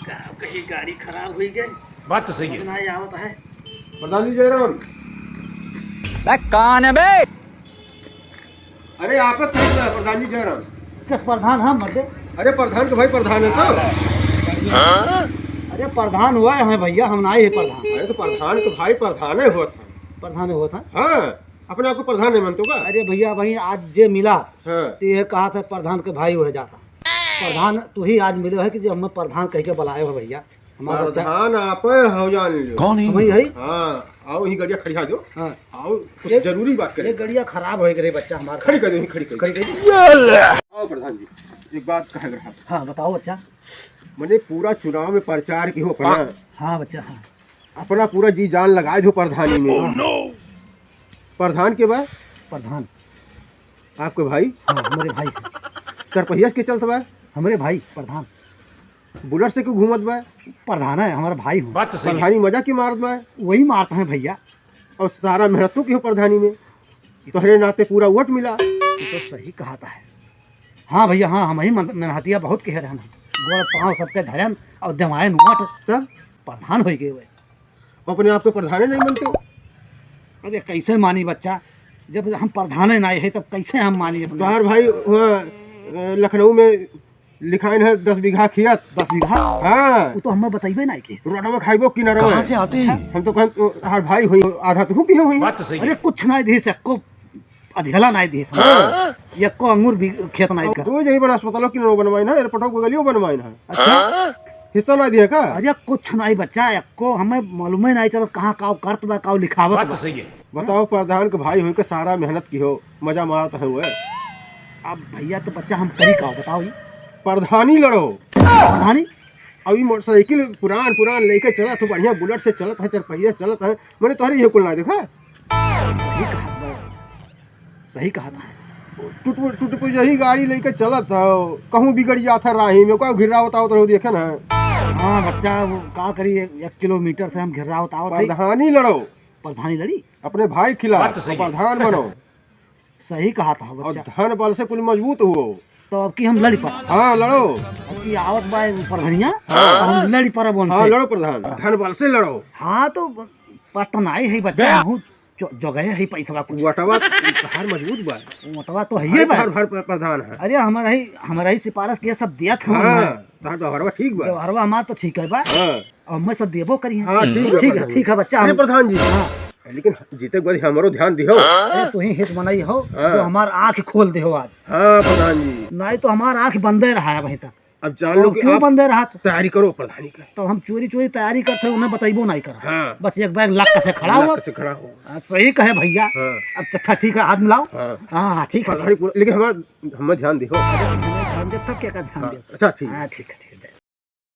कहीं गाड़ी खराब हुई गई। बात तो सही है। ना आवत है प्रधान जी जयराम। कौन है बे? अरे आप प्रधान जी जयराम। किस प्रधान हम मर्दे? अरे प्रधान के भाई प्रधान है तो। अरे प्रधान हुआ है भैया, हम ना ही प्रधान। अरे तो प्रधान के भाई प्रधान है हुआ था। प्रधान हुआ था। हाँ, अपने आप को प्रधान नहीं मानते का? अरे भैया वही आज जे मिला हाँ। तो ये कहा था प्रधान के भाई हो जाता। प्रधान तू ही आज मिले है कि जो हमें प्रधान कह के बुलाए हो भैया। हमारा बच्चा प्रधान आप हो जान लो। कौन है? वही है। हाँ, आओ यही गाड़िया खड़ी दो। हाँ। आओ कुछ ये- जरूरी बात ये करें। गड़िया खराब हो गई बच्चा हमारा। खड़ी कर दो, खड़ी कर खड़ी दो। कर। आओ प्रधान जी, एक बात कह रहा। हाँ बताओ बच्चा। मैंने पूरा चुनाव में प्रचार की हो अपना। हाँ बच्चा हाँ। अपना पूरा जी जान लगाए दो प्रधानी में। प्रधान के बाद प्रधान आपके भाई हाँ हमारे भाई चरपहिया के चलत बा, हमारे भाई प्रधान बुलेट से क्यों घूमत बा, प्रधान है हमारा भाई हूँ। बात तो सही है। प्रधानी मजा की मारत बा, वही मारते हैं भैया। और सारा मेहनतों की हो प्रधानी में, तोहरे नाते पूरा वोट मिला। ये तो सही कहा है। हाँ भैया हाँ, हम ही मेहनतिया बहुत कह रहे हैं। गोड़ पाँव सबके धरन और दमाए नुआट तब प्रधान हो गए। अपने आप को प्रधान नहीं मानते। अरे कैसे मानी बच्चा, जब हम प्रधान नहीं है तब कैसे हम मानी अपने? तुम्हार भाई वहाँ लखनऊ में लिखाइन है 10 बीघा खेत। 10 बीघा? हाँ, वो तो हमें बताइबे नहीं कि। रोडवा खाइबो कि ना रहो। कहाँ से आते हैं? हम तो कहन तुम्हार भाई हुई, आधा तू भी हुई। बात तो सही अरे है। कुछ नहीं दी सबको अधिकला नहीं दी एको अंगूर भी खेत नहीं कर। तो यही बना अस्पतालों की बनवाई ना, एयरपोर्टों को गलियों बनवाई ना। अच्छा हिस्सा ना दिए का? अरे कुछ नहीं बच्चा, एको हमें मालूम ही नहीं चलत कहाँ काव करत बा काव लिखावत बात तो बा। सही है। बताओ, प्रधान के भाई हुई के सारा मेहनत की हो, मजा मारता है वो। अब भैया तो बच्चा हम करी काव बताओ ये प्रधानी लड़ो। प्रधानी। अभी मोटरसाइकिल पुरान लेके चला तो बढ़िया, बुलेट से चलत है, चरपहिया चलत है। मैंने तुम्हारे ये कुल ना देखा। सही कहा था, सही कहा था। टूट यही गाड़ी लेके चलत है, कहूँ बिगड़ जाता राही में, कोई घिरा होता हो तो देखे ना। हाँ बच्चा वो का करी 1 किलोमीटर से हम घिरा होता प्रधानी लड़ो, प्रधानी लड़ी। अपने भाई खिला, बात तो सही है। प्रधान बनो। सही कहा था और बच्चा। धन बल से कुल मजबूत हुओ। तो अब की हम लड़ी पर हाँ लड़ो। अब की आवत बा प्रधानिया हम लड़ी पर बोल हाँ से। लड़ो प्रधान, धन बल से लड़ो। हाँ तो पटन आई है बच्चा, हूँ जगह है पैसा बा कुछ। वटवा हार मजबूत बा, मतवा तो है बा। हर प्रधान है। अरे हमारा ही सिफारिश के सब दिया था। हाँ, तार व्यवहारवा ठीक बा। हरवा हमारा तो ठीक है बा, हाँ और मैं सब देबो करी हाँ ठीक है, ठीक है प्रधान ठीक है बच्चा। अरे हम प्रधान जी, हाँ लेकिन जीते के बाद हमारो ध्यान दिहो। अरे तू ही हित मनाई हो हाँ। तो हमार आँख खोल दे हो आज, हाँ प्रधान जी, नहीं तो हमार आँख बंदे रहा है वहीं तक। अब जान लो कि क्यों आप बंदे रहा? तैयारी करो प्रधानी का। तो हम चोरी तैयारी करते उन्हें बताइबो नहीं कर। हाँ, बस एक बैग लक से खड़ा हुआ। लक से खड़ा हो। सही कहे भैया। हाँ अब अच्छा ठीक है, हाथ मिलाओ। हाँ हाँ ठीक है। प्रधानी लेकिन हमें ध्यान दिहो। ध्यान दे तब क्या ध्यान दे। अच्छा ठीक है। हाँ ठीक है ठीक है।